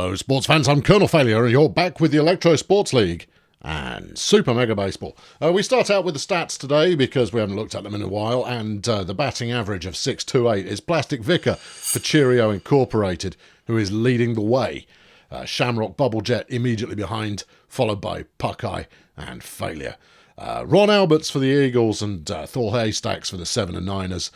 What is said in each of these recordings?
Hello, sports fans. I'm Colonel Failure, and you're back with the Electro Sports League and Super Mega Baseball. We start out with the stats today because we haven't looked at them in a while, and the batting average of 628 is Plastic Vicar for Cheerio Incorporated, who is leading the way. Shamrock Bubble Jet immediately behind, followed by Puckeye and Failure. Ron Alberts for the Eagles and Thor Haystacks for the 7 and 9ers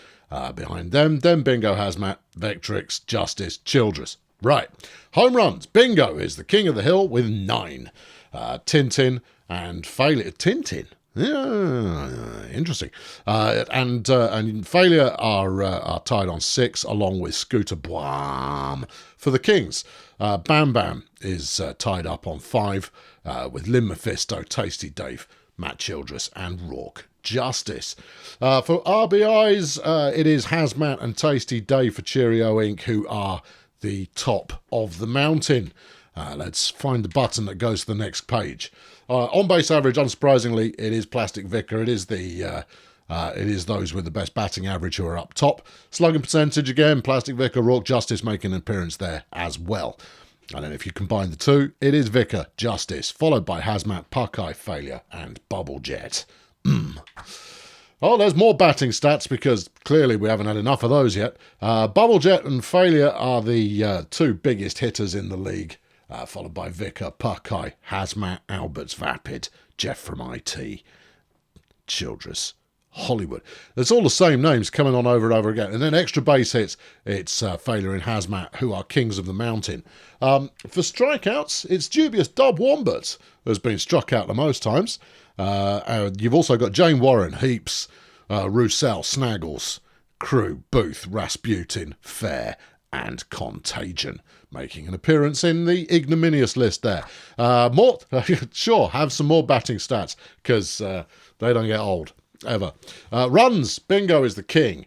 behind them. Then Bingo, Hazmat, Vectrix, Justice, Childress. Right. Home runs. Bingo is the king of the hill with 9. Tintin and Failure. Tintin? Yeah, interesting. And Failure are tied on 6, along with Scooter Bwam for the Kings. Bam Bam is tied up on 5 with Lynn Mephisto, Tasty Dave, Matt Childress, and Rourke Justice. For RBIs, it is Hazmat and Tasty Dave for Cheerio Inc., who are the top of the mountain. Let's find the button that goes to the next page. On base average, unsurprisingly, it is Plastic Vicar. It is those with the best batting average who are up top. Slugging percentage again, Plastic Vicar, Rourke Justice making an appearance there as well. And then if you combine the two, it is Vicar, Justice, followed by Hazmat, Puckeye, Failure, and Bubble Jet. Oh, there's more batting stats because clearly we haven't had enough of those yet. Bubble Jet and Failure are the two biggest hitters in the league, followed by Vicar, Puckeye, Hazmat, Alberts, Vapid, Jeff from IT, Childress, Hollywood. It's all the same names coming on over and over again. And then extra base hits, it's Failure and Hazmat, who are kings of the mountain. For strikeouts, it's dubious Dub Wombats, who's been struck out the most times. You've also got Jane Warren, Heaps, Roussel, Snaggles, Crew, Booth, Rasputin, Fair, and Contagion, making an appearance in the ignominious list there. More, sure, have some more batting stats, because they don't get old, ever. Runs, Bingo is the king.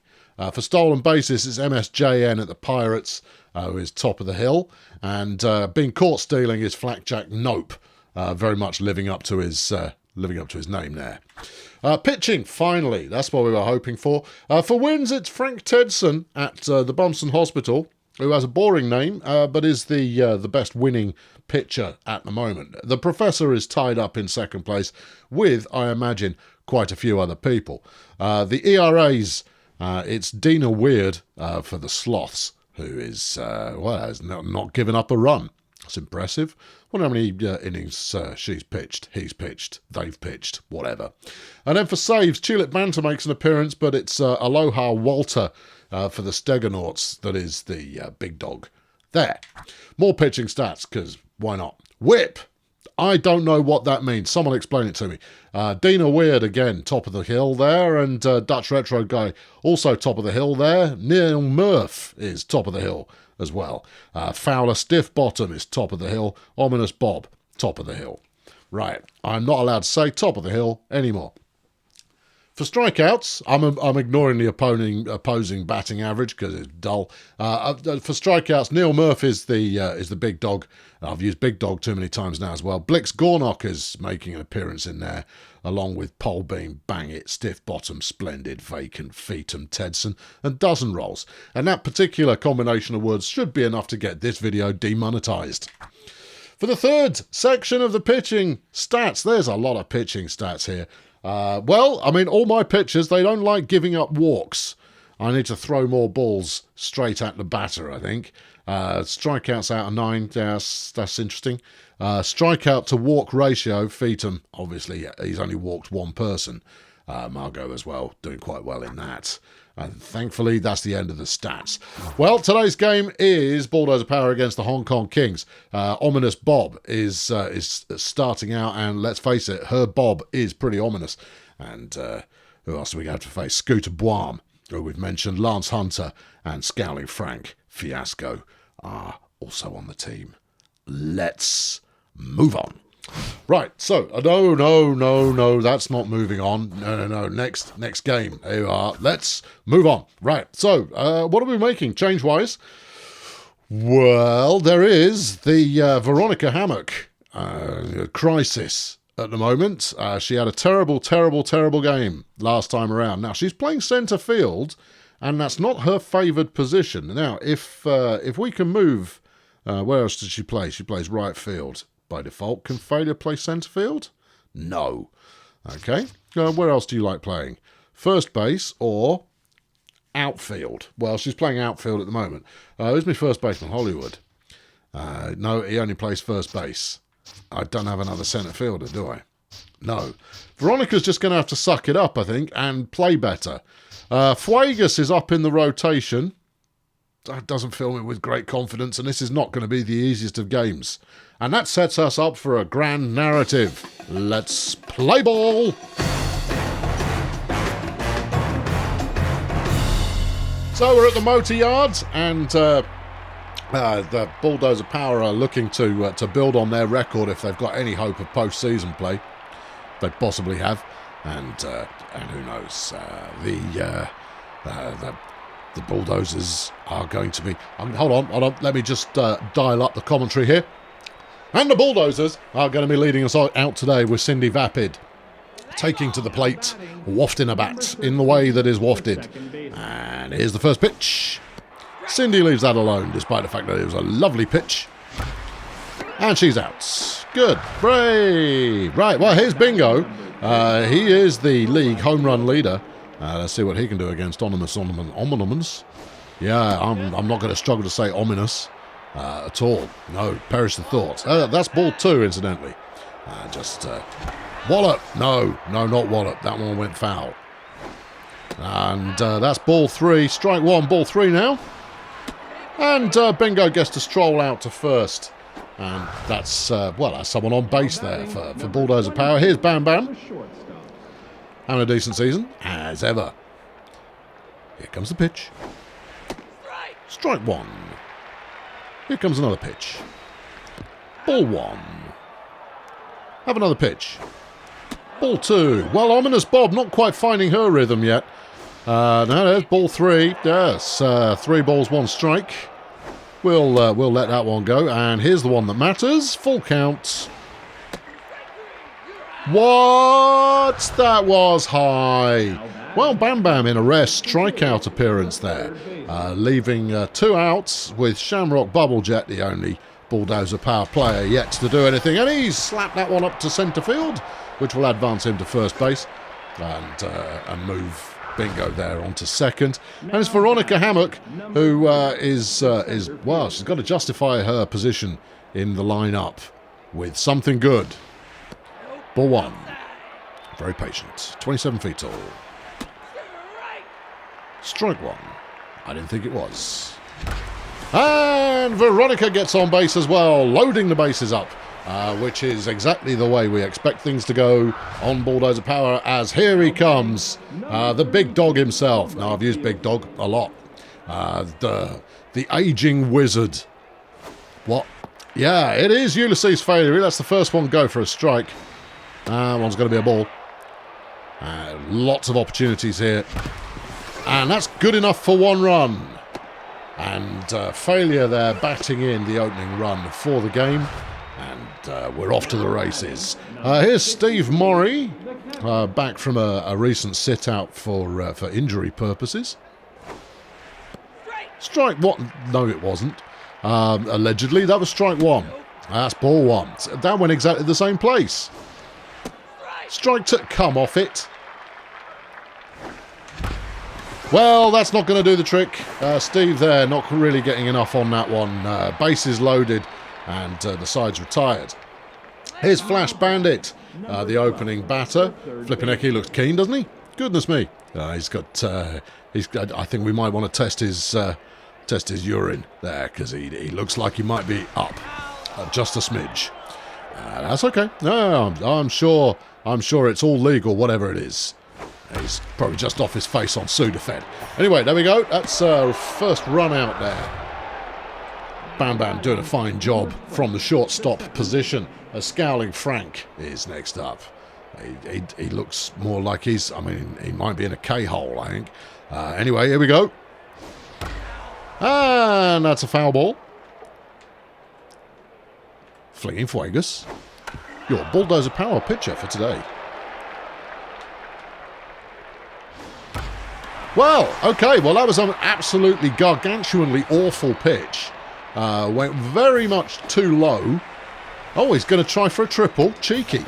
For stolen bases, it's MSJN at the Pirates, who is top of the hill. And being caught stealing is Flackjack Nope, very much living up to his name there. Pitching, finally, that's what we were hoping for. For wins, it's Frank Tedson at the Bumston Hospital, who has a boring name, but is the best winning pitcher at the moment. The Professor is tied up in second place with, I imagine, quite a few other people. The ERAs, it's Dina Weird for the Sloths, who is, has not given up a run. That's impressive. I wonder how many innings she's pitched, he's pitched, they've pitched, whatever. And then for saves, Tulip Banter makes an appearance, but it's Aloha Walter for the Stegonauts that is the big dog there. More pitching stats, because why not? Whip! I don't know what that means. Someone explain it to me. Dina Weird, again, top of the hill there, and Dutch Retro Guy, also top of the hill there. Neil Murph is top of the hill as well. Fowler Stiff Bottom is top of the hill. Ominous Bob, top of the hill. Right, I'm not allowed to say top of the hill anymore. For strikeouts, I'm ignoring the opposing batting average because it's dull. For strikeouts, Neil Murph is the big dog. I've used big dog too many times now as well. Blix Gornock is making an appearance in there, along with Pole Beam, Bang It, Stiff Bottom, Splendid, Vacant, Feetham, Tedson, and Dozen Rolls. And that particular combination of words should be enough to get this video demonetized. For the third section of the pitching stats, there's a lot of pitching stats here. Well, I mean, all my pitchers, they don't like giving up walks. I need to throw more balls straight at the batter, I think. Strikeouts out of 9, that's interesting. Strikeout to walk ratio, Feetham, obviously, he's only walked one person. Margot as well, doing quite well in that. And thankfully, that's the end of the stats. Well, today's game is Bulldozer Power against the Hong Kong Kings. Ominous Bob is starting out, and let's face it, her Bob is pretty ominous. And who else do we have to face? Scooter Bwam, who we've mentioned, Lance Hunter, and Scowling Frank Fiasco are also on the team. Let's move on. Right, so, no, that's not moving on. No, next game. There you are. Let's move on. Right, so, what are we making change-wise? Well, there is the Veronica Hammock crisis at the moment. She had a terrible game last time around. Now, she's playing centre field, and that's not her favoured position. Now, if we can move Where else does she play? She plays right field. By default, can Failure play centre field? No. Okay. Where else do you like playing? First base or outfield? Well, she's playing outfield at the moment. Who's my first baseman? Hollywood. No, he only plays first base. I don't have another centre fielder, do I? No. Veronica's just going to have to suck it up, I think, and play better. Fuegas is up in the rotation. That doesn't fill me with great confidence, and this is not going to be the easiest of games. And that sets us up for a grand narrative. Let's play ball! So we're at the motor yards, and the Bulldozer Power are looking to build on their record if they've got any hope of post-season play. They possibly have, and who knows? The Bulldozers are going to be... hold on. Let me just dial up the commentary here. And the Bulldozers are going to be leading us out today with Cindy Vapid, taking to the plate, wafting a bat in the way that is wafted. And here's the first pitch. Cindy leaves that alone, despite the fact that it was a lovely pitch. And she's out. Good. Brave. Right, well, here's Bingo. He is the league home run leader. Let's see what he can do against Ominous. Yeah, I'm not going to struggle to say ominous at all. No, perish the thought. That's ball 2, incidentally. Wallop. No, not Wallop. That one went foul. And that's ball 3. Strike 1, ball 3 now. And Bingo gets to stroll out to first. And that's, that's someone on base there for Bulldozer Power. Here's Bam Bam. Having a decent season, as ever. Here comes the pitch. Strike 1. Here comes another pitch. Ball 1. Have another pitch. Ball 2. Well, Ominous Bob not quite finding her rhythm yet. No, there's ball 3. Yes, 3 balls, 1 strike. We'll let that one go. And here's the one that matters. Full count. What? That was high. Well, Bam Bam in a rare strikeout appearance there, leaving 2 outs with Shamrock Bubblejet, the only Bulldozer Power player yet to do anything. And he's slapped that one up to centre field, which will advance him to first base and move Bingo there onto second. And it's Veronica Hammock, who is well, she's got to justify her position in the lineup with something good. Ball 1. Very patient. 27 feet tall. Strike 1. I didn't think it was. And Veronica gets on base as well, loading the bases up, which is exactly the way we expect things to go on Bulldozer Power, as here he comes, the big dog himself. Now, I've used big dog a lot. The aging wizard. What? Yeah, it is Ulysses Failure. He lets the first one go for a strike. One's going to be a ball. Lots of opportunities here. And that's good enough for 1 run. And Failure there batting in the opening run for the game. And we're off to the races. Here's Steve Morrie, back from a recent sit-out for injury purposes. Strike 1. No, it wasn't. Allegedly, that was strike 1. That's ball 1. That went exactly the same place. Strike 2. Come off it. Well, that's not going to do the trick. Steve there not really getting enough on that one. Bases loaded and the side's retired. Here's Flash Bandit, the opening batter. Flipinecki looks keen, doesn't he? Goodness me. He's got... I think we might want to test his urine there, because he looks like he might be up just a smidge. That's okay. No, I'm sure it's all legal, whatever it is. He's probably just off his face on Sudafed. Anyway, there we go. That's first run out there. Bam Bam doing a fine job from the shortstop position. Scowling Frank is next up. He looks more like he might be in a K-hole, I think. Anyway, here we go. And that's a foul ball. Flinging Fuegas. Your Bulldozer Power pitcher for today. Well, okay, well that was an absolutely gargantuanly awful pitch. Went very much too low. Oh, he's going to try for a triple. Cheeky.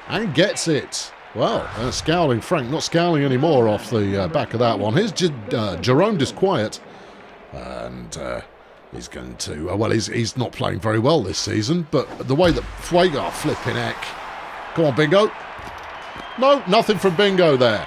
And gets it. Well, scowling Frank, not scowling anymore off the back of that one. Here's Jerome Disquiet. And he's going to... well, he's not playing very well this season, but the way that Fuego... Oh, flipping heck. Come on, Bingo. No, nothing from Bingo there.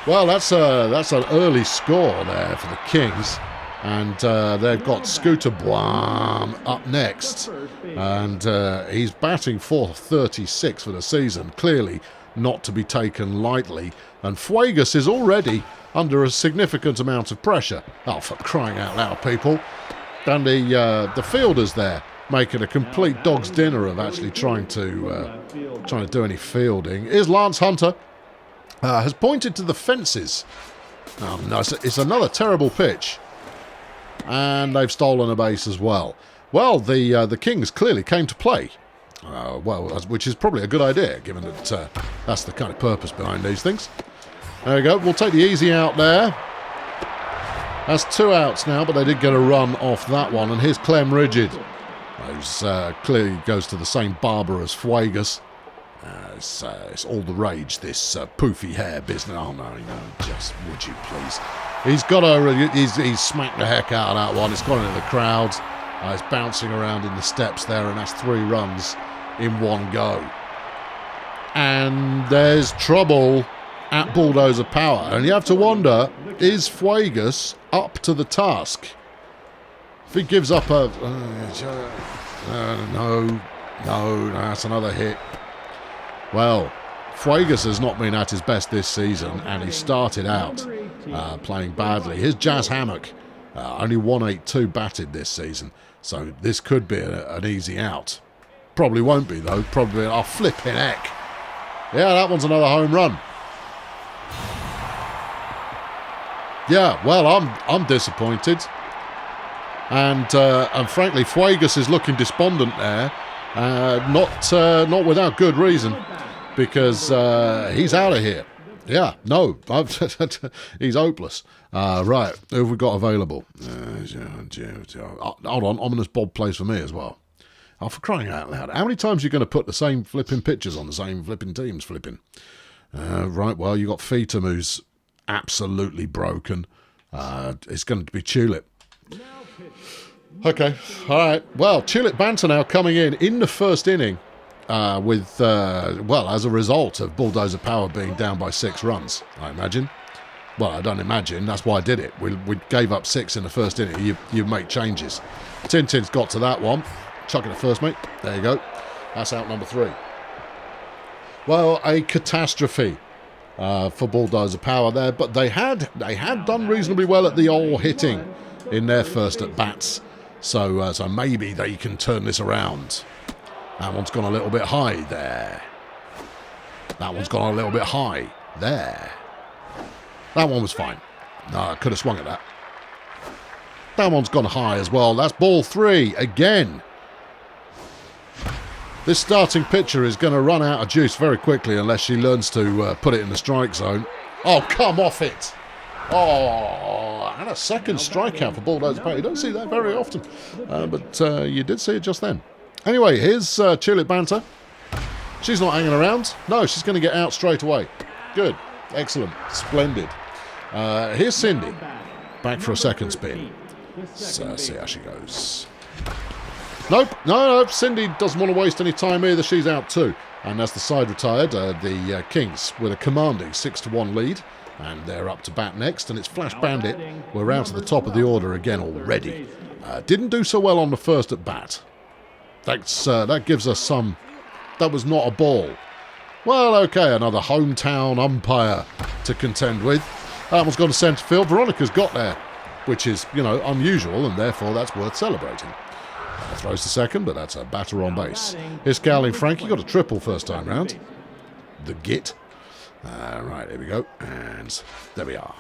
Well, that's an early score there for the Kings. And they've got Scooter Blam up next. And he's batting .436 for the season. Clearly not to be taken lightly. And Fuegas is already under a significant amount of pressure. Oh, for crying out loud, people. And the fielders there making a complete dog's dinner of actually trying to do any fielding. Here's Lance Hunter. Has pointed to the fences. Oh, no, it's another terrible pitch. And they've stolen a base as well. Well, the Kings clearly came to play. Which is probably a good idea, given that that's the kind of purpose behind these things. There we go. We'll take the easy out there. That's 2 outs now, but they did get a run off that one. And here's Clem Rigid, who's clearly goes to the same barber as Fuegas. It's all the rage, this poofy hair business. Oh, no, just would you please. He's smacked the heck out of that one. It's gone into the crowd. It's bouncing around in the steps there, and that's 3 runs in one go. And there's trouble at Bulldozer Power. And you have to wonder, is Fuegas up to the task? If he gives up a... no, that's another hit. Well, Fuegas has not been at his best this season, and he started out playing badly. Here's Jazz Hammock, only 182 batted this season, so this could be an easy out. Probably won't be, though. Probably, oh, flipping heck. Yeah, that one's another home run. Yeah, well, I'm disappointed. And frankly, Fuegas is looking despondent there. Not without good reason, because he's out of here. Yeah, no, he's hopeless. Right, who have we got available? Hold on, Ominous Bob plays for me as well. Oh, for crying out loud. How many times are you going to put the same flipping pictures on the same flipping teams flipping? Right, well, you got Feetham, who's absolutely broken. It's going to be Tulip. Okay, all right. Well, Tulip Banter now coming in the first inning with, as a result of Bulldozer Power being down by 6 runs, I imagine. Well, I don't imagine. That's why I did it. We gave up 6 in the first inning. You make changes. Tintin's got to that one. Chuck it at first, mate. There you go. That's out number 3. Well, a catastrophe for Bulldozer Power there, but they had done reasonably well at the all hitting in their first at bats. So maybe they can turn this around. That one's gone a little bit high there. That one's gone a little bit high there. That one was fine. No, I could have swung at that. That one's gone high as well. That's ball 3 again. This starting pitcher is going to run out of juice very quickly unless she learns to put it in the strike zone. Oh, come off it. Oh, and a second strikeout for Bulldozer Power. You don't see that very often, but you did see it just then. Anyway, here's Tulip Banter. She's not hanging around. No, she's going to get out straight away. Good. Excellent. Splendid. Here's Cindy. Back for a second spin. So, see how she goes. Nope. No. Cindy doesn't want to waste any time either. She's out too. And as the side retired, the Kings with a commanding 6-1 lead. And they're up to bat next, and it's Flash Bandit. We're out at the top of the order again already. Didn't do so well on the first at bat. That gives us some... That was not a ball. Well, okay, another hometown umpire to contend with. That one's gone to centre field. Veronica's got there, which is, unusual, and therefore that's worth celebrating. Throws to second, but that's a batter on base. Here's Scowling Frankie. Got a triple first time round. The git. Right, here we go. And there we are.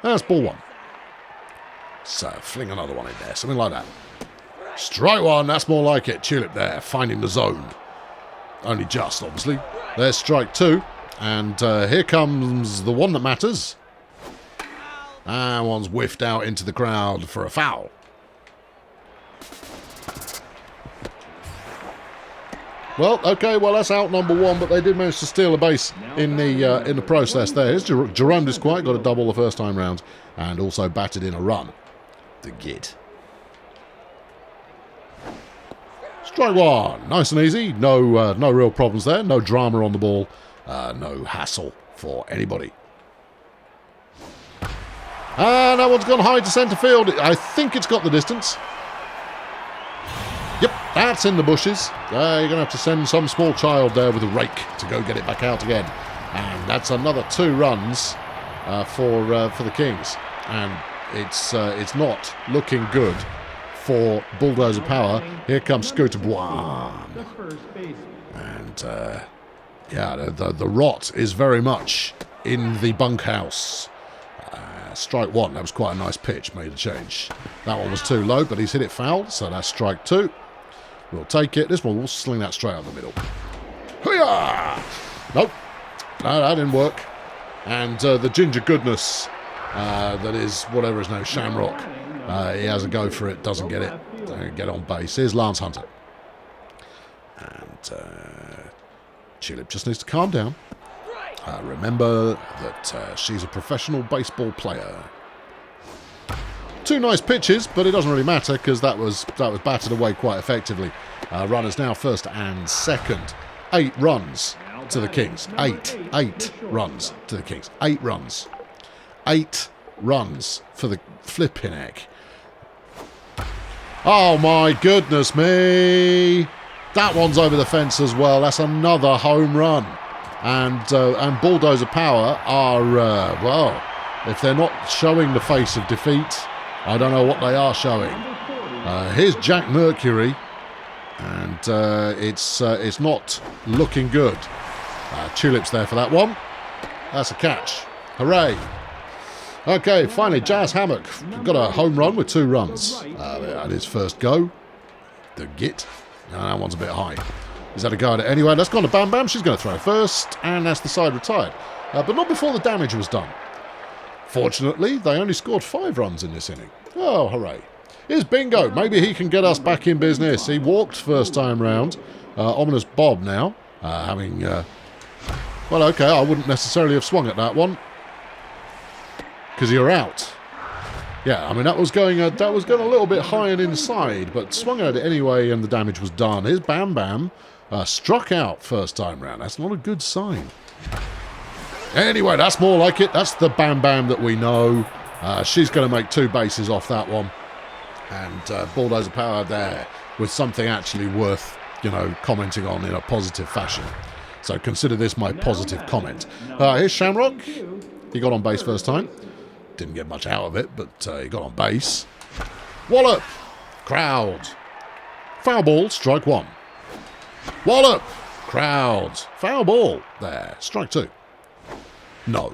That's ball 1. So, fling another one in there. Something like that. Strike 1. That's more like it. Tulip there. Finding the zone. Only just, obviously. There's strike 2. And here comes the one that matters. And one's whiffed out into the crowd for a foul. Well, okay, well, that's out number one, but they did manage to steal a base in the process there. Here's Jerome Disquiet, got a double the first time round, and also batted in a run. The git. Strike one. Nice and easy. No real problems there. No drama on the ball. No hassle for anybody. And that one's gone high to centre field. I think it's got the distance. Yep, that's in the bushes. You're going to have to send some small child there with a rake to go get it back out again. And that's another 2 runs for the Kings. And it's not looking good for Bulldozer Power. Here comes Scooter Bois. And yeah, the rot is very much in the bunkhouse. Strike one. That was quite a nice pitch. Made a change. That one was too low, but he's hit it foul, so that's strike 2. We'll take it. This one will sling that straight out the middle. Hoo-yah! Nope. No, that didn't work. And the ginger goodness, that is whatever his name, Shamrock. He has a go for it. Doesn't get it. Don't get on base. Here's Lance Hunter. And Tulip just needs to calm down. Remember that she's a professional baseball player. 2 nice pitches, but it doesn't really matter because that was batted away quite effectively. Runners now first and second. 8 runs to the Kings. 8 runs to the Kings. 8 runs. 8 runs for the flipping heck. Oh my goodness me! That one's over the fence as well. That's another home run. And Bulldozer Power are, well, if they're not showing the face of defeat, I don't know what they are showing. Here's Jack Mercury, and it's not looking good. Tulip's there for that one. That's a catch. Hooray. Okay, finally, Jazz Hammock got a home run with 2 runs. At his first go. The git. That one's a bit high. He's had a go at it anyway. That's gone to Bam Bam. She's going to throw first, and that's the side retired. But not before the damage was done. Fortunately, they only scored 5 runs in this inning. Oh, hooray. Here's Bingo. Maybe he can get us back in business. He walked first time round. Ominous Bob now. Having... well, okay, I wouldn't necessarily have swung at that one. Because you're out. Yeah, I mean, that was going a little bit high and inside, but swung at it anyway, and the damage was done. Here's Bam Bam. Struck out first time round. That's not a good sign. Anyway, that's more like it. That's the Bam Bam that we know. She's going to make 2 bases off that one. And Bulldozer Power there with something actually worth, commenting on in a positive fashion. So consider this my positive comment. Here's Shamrock. He got on base first time. Didn't get much out of it, but he got on base. Wallop! Crowd. Foul ball, strike 1. Wallop! Crowd. Foul ball. There. Strike 2. No.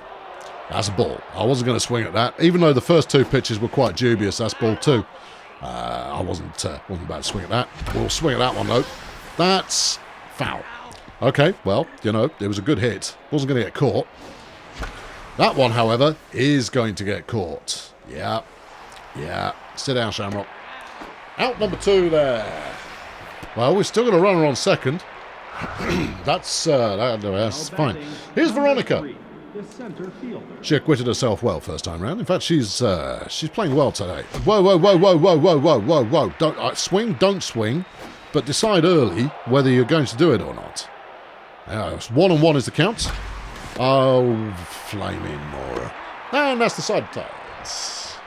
That's a ball. I wasn't going to swing at that. Even though the first 2 pitches were quite dubious, that's ball 2. I wasn't about to swing at that. We'll swing at that one, though. That's foul. Okay, well, it was a good hit. Wasn't going to get caught. That one, however, is going to get caught. Yeah. Sit down, Shamrock. Out number 2 there. Well, we're still got a runner on second. That's fine. Here's Veronica. She acquitted herself well first time round. In fact, she's playing well today. Whoa. Don't swing, but decide early whether you're going to do it or not. 1-1 is the count. Oh, flaming Mora. And that's the side tides.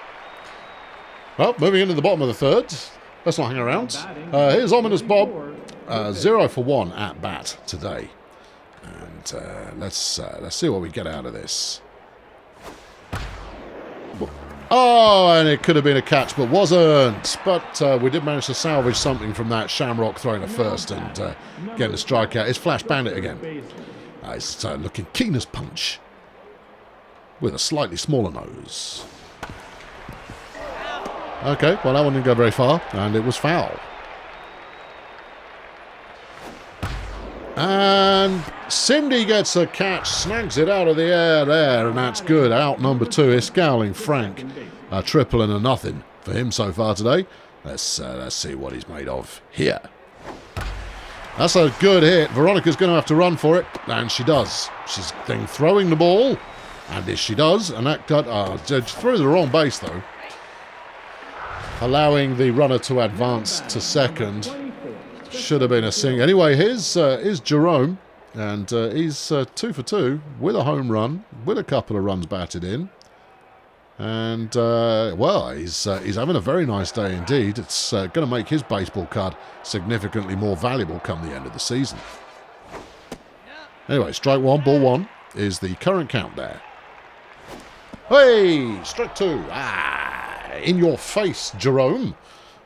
Well, moving into the bottom of the 3rd. Let's not hang around. Here's Ominous Bob. 0 for 1 at bat today. And let's see what we get out of this. Oh, and it could have been a catch, but wasn't. But we did manage to salvage something from that. Shamrock throwing a first and getting a strikeout. It's Flash Bandit again. It's looking keen as punch with a slightly smaller nose. Okay, well, that one didn't go very far, and it was foul. And Cindy gets a catch, snags it out of the air there, and that's good. Out number 2 is Scowling Frank. A triple and a nothing for him so far today. Let's see what he's made of here. That's a good hit. Veronica's going to have to run for it, and she does. She's then throwing the ball, and this she does, and that got through the wrong base though, allowing the runner to advance to second. Should have been a sing. Anyway, here's Jerome, and he's 2 for 2 with a home run, with a couple of runs batted in. And, well, he's having a very nice day indeed. It's going to make his baseball card significantly more valuable come the end of the season. Anyway, strike one, ball one is the current count there. Hey, strike two. In your face, Jerome.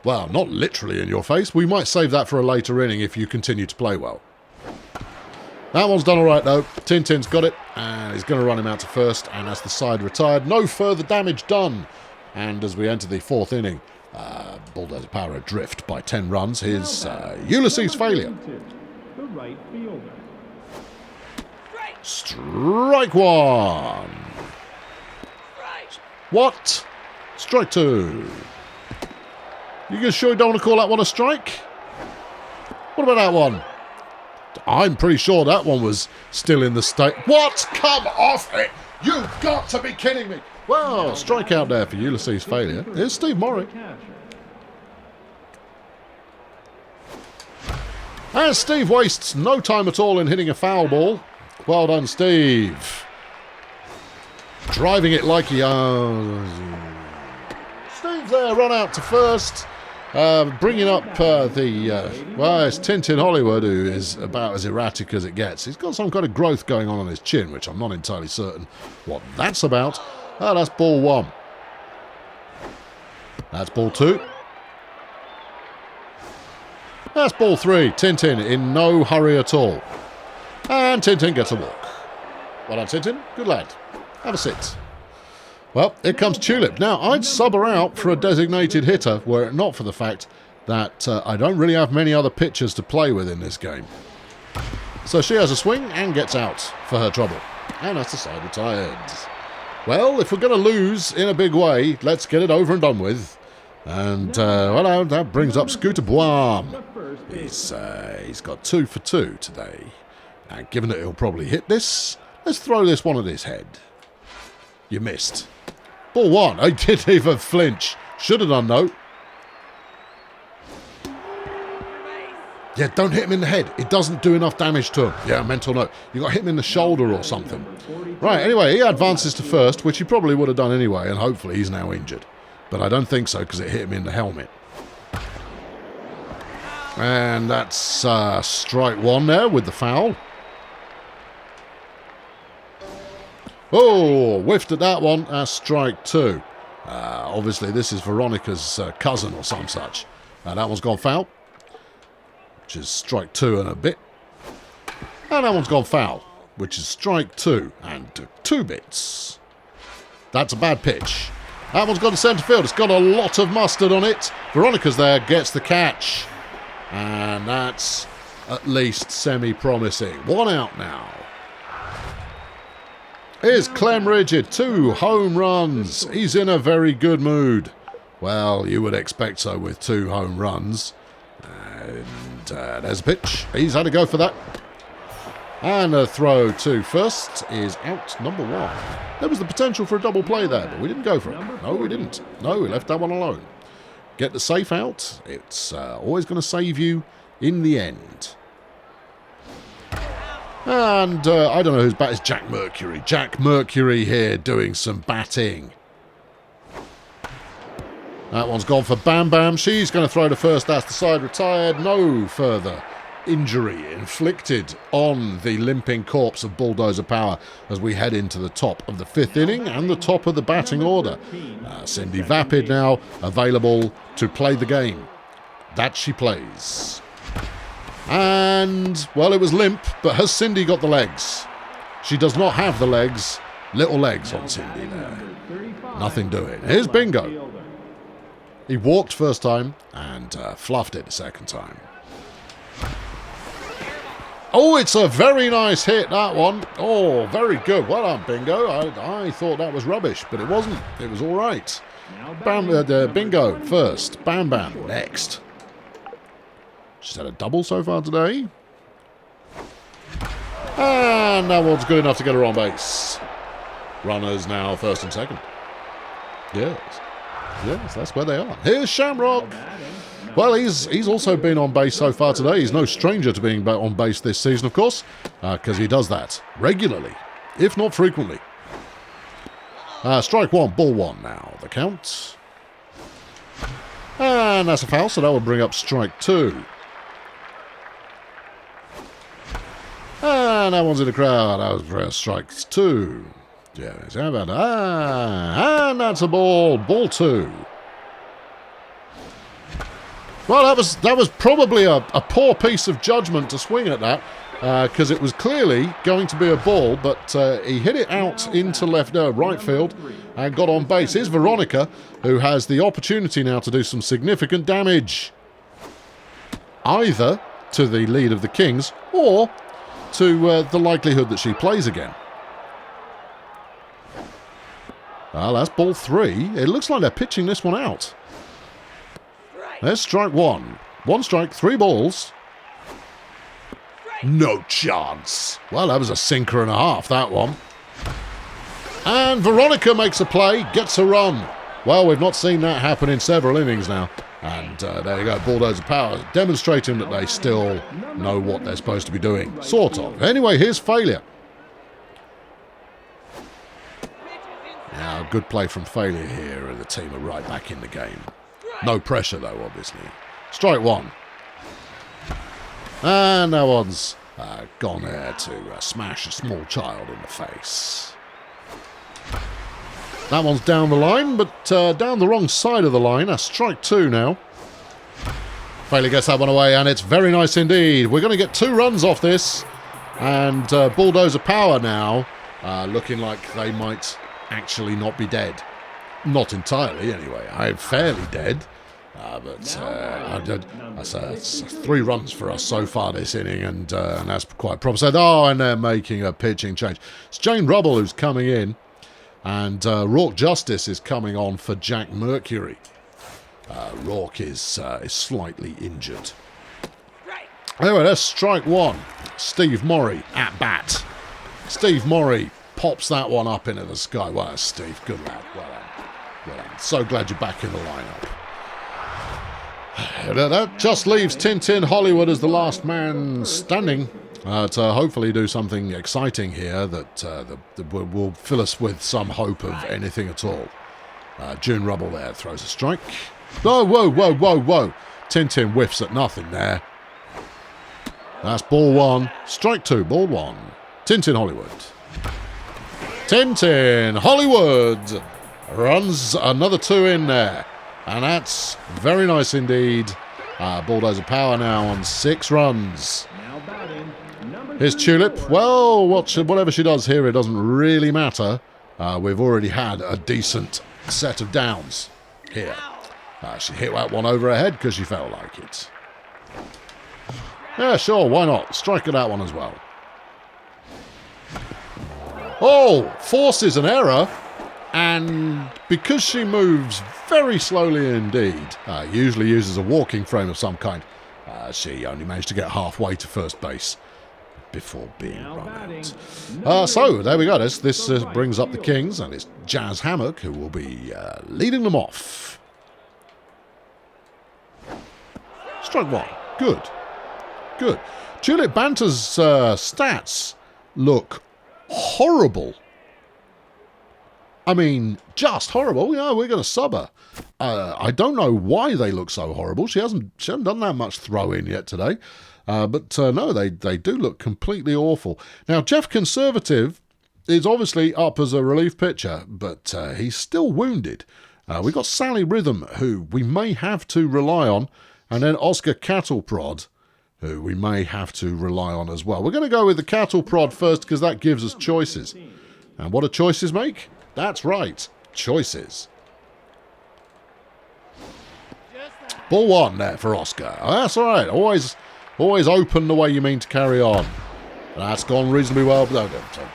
Well, not literally in your face. We might save that for a later inning if you continue to play well. That one's done all right, though. Tintin's got it, and he's going to run him out to first, and that's the side retired. No further damage done. And as we enter the fourth inning, Bulldozer Power adrift by 10 runs. Here's Ulysses failure. Strike one. What? Strike two. You sure you don't want to call that one a strike? What about that one? I'm pretty sure that one was still in the state. What? Come off it! You've got to be kidding me! Well, strikeout there for Ulysses failure. Here's Steve Murray. And Steve wastes no time at all in hitting a foul ball. Well done, Steve. Driving it like he... Steve there, run out to first. Bringing up well, it's Tintin Hollywood, who is about as erratic as it gets. He's got some kind of growth going on his chin, which I'm not entirely certain what that's about. That's ball one. That's ball two. That's ball three. Tintin in no hurry at all. And Tintin gets a walk. Well done, Tintin. Good lad. Have a sit. Well, here comes Tulip. Now, I'd sub her out for a designated hitter were it not for the fact that I don't really have many other pitchers to play with in this game. So she has a swing and gets out for her trouble. And that's the side retired. Well, if we're going to lose in a big way, let's get it over and done with. And, well, that brings up Scooter Boam. He's got 2 for 2 today. And given that he'll probably hit this, let's throw this one at his head. You missed. Ball one. I didn't even flinch. Should have done, though. Yeah, don't hit him in the head. It doesn't do enough damage to him. Yeah, mental note. You got to hit him in the shoulder or something. Right, anyway, he advances to first, which he probably would have done anyway, and hopefully he's now injured. But I don't think so, because it hit him in the helmet. And that's strike one there with the foul. Oh, whiffed at that one. That's strike two. Obviously, this is Veronica's cousin or some such. That one's gone foul, which is strike two and a bit. And that one's gone foul, which is strike two and 2 bits. That's a bad pitch. That one's gone to centre field. It's got a lot of mustard on it. Veronica's there, gets the catch. And that's at least semi-promising. 1 out now. Here's Clem Rigid, 2 home runs. He's in a very good mood. Well, you would expect so with 2 home runs. And there's a pitch. He's had a go for that. And a throw to first is out, number 1. There was the potential for a double play there, but we didn't go for it. No, we didn't. No, we left that one alone. Get the safe out. It's always going to save you in the end. And I don't know whose bat is Jack Mercury. Jack Mercury here doing some batting. That one's gone for Bam Bam. She's going to throw to first. That's the side retired. No further injury inflicted on the limping corpse of Bulldozer Power as we head into the top of the 5th inning and the top of the batting order. Cindy Vapid now available to play the game. That she plays. And, well, it was limp, but has Cindy got the legs? She does not have the legs. Little legs on Cindy there. Nothing doing. Here's Bingo. He walked first time and fluffed it the second time. Oh, it's a very nice hit, that one. Oh, very good. Well done, Bingo. I thought that was rubbish, but it wasn't. It was all right. Bingo first. Bam Bam next. She's had a double so far today. And that one's good enough to get her on base. Runners now first and second. Yes. Yes, that's where they are. Here's Shamrock. Well, he's also been on base so far today. He's no stranger to being on base this season, of course, because he does that regularly, if not frequently. Strike one, ball one now, the count. And that's a foul, so that will bring up strike two. And that one's in the crowd. That was strike two. Yeah, how about that? And that's a ball. Ball two. Well, that was probably a poor piece of judgment to swing at that, because it was clearly going to be a ball, but he hit it out into right field and got on base. Here's Veronica, who has the opportunity now to do some significant damage, either to the lead of the Kings or to the likelihood that she plays again. Well, that's ball three. It looks like they're pitching this one out. There's strike one. One strike, three balls. No chance. Well, that was a sinker and a half, that one. And Veronica makes a play, gets a run. Well, we've not seen that happen in several innings now. And there you go, Bulldozer Power, demonstrating that they still know what they're supposed to be doing. Sort of. Anyway, here's failure. Now, good play from failure here, and the team are right back in the game. No pressure, though, obviously. Strike one. And that one's gone there to smash a small child in the face. That one's down the line, but down the wrong side of the line. That's strike two now. Failure gets that one away, and it's very nice indeed. We're going to get 2 runs off this. And Bulldozer Power now looking like they might actually not be dead. Not entirely, anyway. I'm fairly dead. But that's 3 runs for us so far this inning, and that's quite promising. Oh, and they're making a pitching change. It's Jane Rubble who's coming in, and Rourke Justice is coming on for Jack Mercury. Rourke is slightly injured. Anyway, that's strike one. Steve Morey at bat. Steve Morey pops that one up into the sky. Well, Steve, good lad. Well done. Well done. So glad you're back in the lineup. That just leaves Tintin Hollywood as the last man standing to hopefully do something exciting here that will fill us with some hope of anything at all. June Rubble there throws a strike. Oh, whoa, whoa, whoa, whoa. Tintin whiffs at nothing there. That's ball one. Strike two, ball one. Tintin Hollywood. Tintin Hollywood runs another 2 in there. And that's very nice indeed. Bulldozer Power now on 6 runs. Here's Tulip. Well, whatever she does here, it doesn't really matter. We've already had a decent set of downs here. She hit that one over her head because she felt like it. Yeah, sure, why not? Strike at that one as well. Oh, forces an error. And because she moves very slowly indeed, usually uses a walking frame of some kind, she only managed to get halfway to first base before being run out. So, there we go. This brings up the Kings, and it's Jazz Hammock who will be leading them off. Strike one. Good. Good. Tulip Banter's stats look horrible. I mean, just horrible. Yeah, we're going to sub her. I don't know why they look so horrible. She hasn't done that much throw-in yet today. But no, they do look completely awful. Now, Jeff Conservative is obviously up as a relief pitcher, but he's still wounded. We've got Sally Rhythm, who we may have to rely on, and then Oscar Cattleprod, who we may have to rely on as well. We're going to go with the Cattleprod first because that gives us choices. And what do choices make? That's right, choices. Ball one there for Oscar. Oh, that's all right. Always open the way you mean to carry on. That's gone reasonably well. So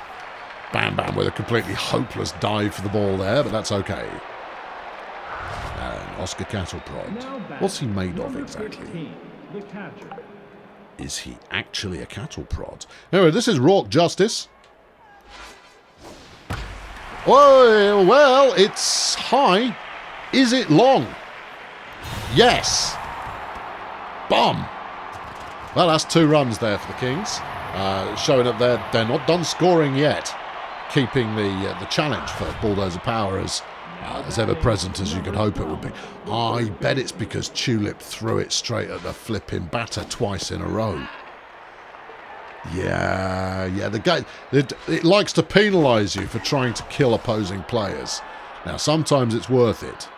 Bam Bam with a completely hopeless dive for the ball there, but that's okay. And Oscar Cattleprod. What's he made of exactly? Is he actually a cattle prod? Anyway, this is Rourke Justice. Oh, well, it's high. Is it long? Yes. Bum. Well, that's 2 runs there for the Kings. Showing up there, they're not done scoring yet. Keeping the challenge for Bulldozer Power as ever-present as you could hope it would be. I bet it's because Tulip threw it straight at the flipping batter twice in a row. Yeah, the game, it likes to penalise you for trying to kill opposing players. Now, sometimes it's worth it.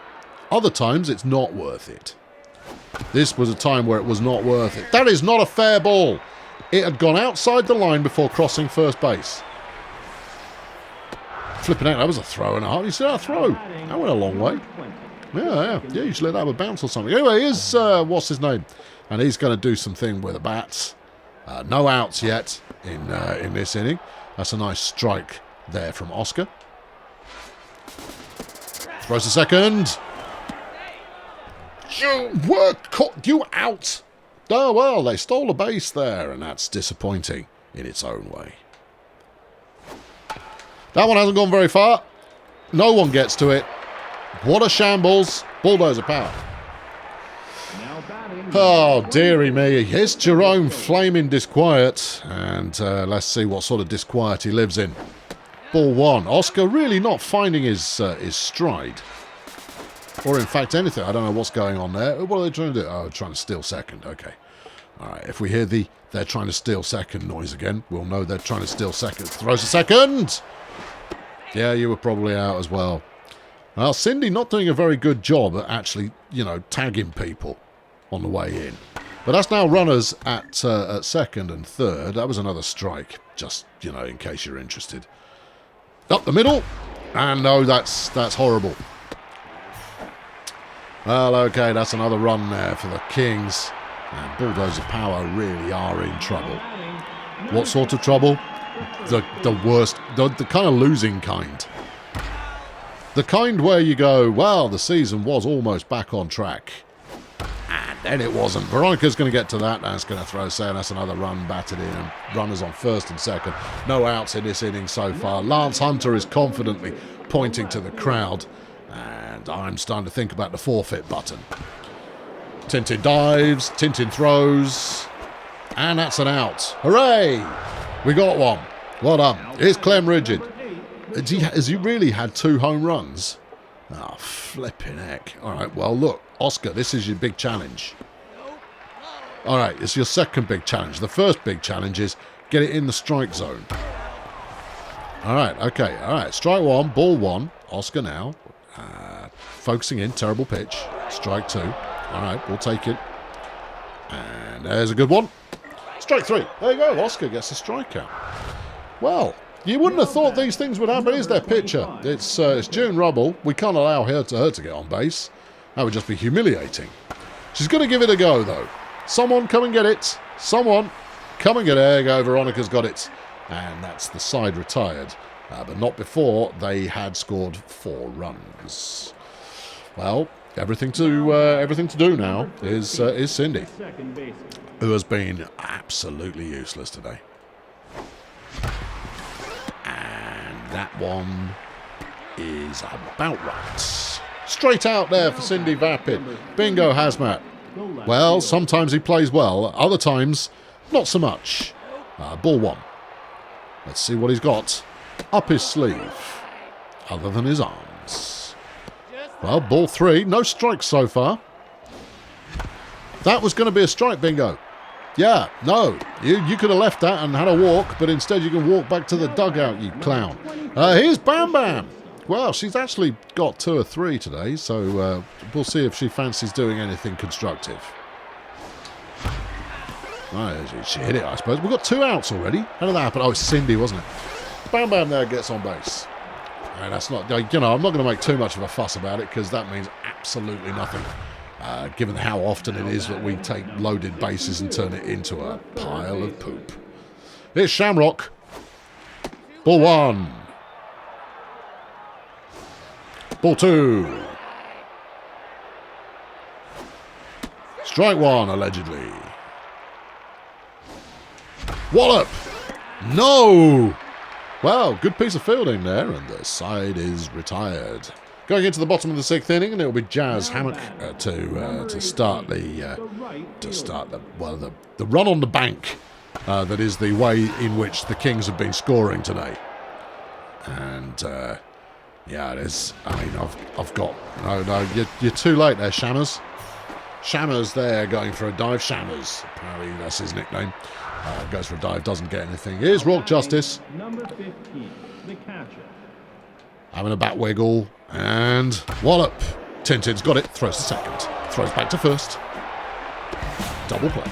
Other times, it's not worth it. This was a time where it was not worth it. That is not a fair ball. It had gone outside the line before crossing first base. Flipping out, that was a throw and a half. You see that throw? That went a long way. Yeah, usually that would bounce or something. Anyway, here's, what's his name? And he's going to do something with the bats. No outs yet in this inning. That's a nice strike there from Oscar. Throws to second. You out. Oh, well, they stole a base there, and that's disappointing in its own way. That one hasn't gone very far. No one gets to it. What a shambles. Bulldozer Power. Oh, dearie me. Here's Jerome flaming disquiet. And let's see what sort of disquiet he lives in. Ball 1. Oscar really not finding his stride. Or in fact anything. I don't know what's going on there. What are they trying to do? Oh, trying to steal second. Okay. All right. If we hear the they're trying to steal second noise again, we'll know they're trying to steal second. Throws a second. Yeah, you were probably out as well. Well, Cindy not doing a very good job at actually, tagging people on the way in. But that's now runners at second and third. That was another strike, just, in case you're interested. Up the middle. And no, that's horrible. Well, okay, that's another run there for the Kings. And Bulldozer Power really are in trouble. What sort of trouble? The worst, the kind of losing kind. The kind where you go, well, the season was almost back on track. And then it wasn't. Veronica's going to get to that. That's going to throw saying that's another run batted in. And runners on first and second. No outs in this inning so far. Lance Hunter is confidently pointing to the crowd. And I'm starting to think about the forfeit button. Tintin dives. Tintin throws. And that's an out. Hooray! We got one. Well done. Here's Clem Rigid. Has he really had 2 home runs? Oh, flipping heck. All right, well, look. Oscar, this is your big challenge. All right, it's your second big challenge. The first big challenge is get it in the strike zone. All right, okay. All right, strike 1, ball 1. Oscar now. Focusing in, terrible pitch. Strike 2. All right, we'll take it. And there's a good one. Strike 3. There you go. Oscar gets a strikeout. Well, you wouldn't have thought these things would happen. Here's their pitcher. It's June Rubble. We can't allow her to get on base. That would just be humiliating. She's going to give it a go, though. Someone come and get it. Someone come and get it. There you go. Veronica's got it. And that's the side retired. But not before they had scored 4 runs. Well, everything to do now is Cindy, who has been absolutely useless today. And that one is about right. Straight out there for Cindy Vapid. Bingo Hazmat. Well, sometimes he plays well. Other times, not so much. Ball 1. Let's see what he's got up his sleeve, other than his arms. Well, ball 3. No strikes so far. That was going to be a strike, Bingo. Yeah, no. You could have left that and had a walk, but instead you can walk back to the dugout, you clown. Here's Bam Bam. Well, she's actually got 2 or 3 today, so we'll see if she fancies doing anything constructive. She hit it, I suppose. We've got 2 outs already. How did that happen? Oh, it's Cindy, wasn't it? Bam Bam there gets on base. And that's not, I'm not going to make too much of a fuss about it because that means absolutely nothing. Given how often it is that we take loaded bases and turn it into a pile of poop. Here's Shamrock. Ball 1. Ball 2. Strike 1, allegedly. Wallop! No! Well, good piece of fielding there, and the side is retired. Going into the bottom of the 6th inning, and it'll be Jazz Hammock to start the run on the bank. That is the way in which the Kings have been scoring today. And yeah, it is. I mean, I've got no. You're too late there, Shammers. Shammers there going for a dive. Shammers, apparently that's his nickname. Goes for a dive, doesn't get anything. Here's Rock Justice. Number 15, the catcher. Having a bat wiggle, and wallop. Tintin's got it, throws to second. Throws back to first. Double play.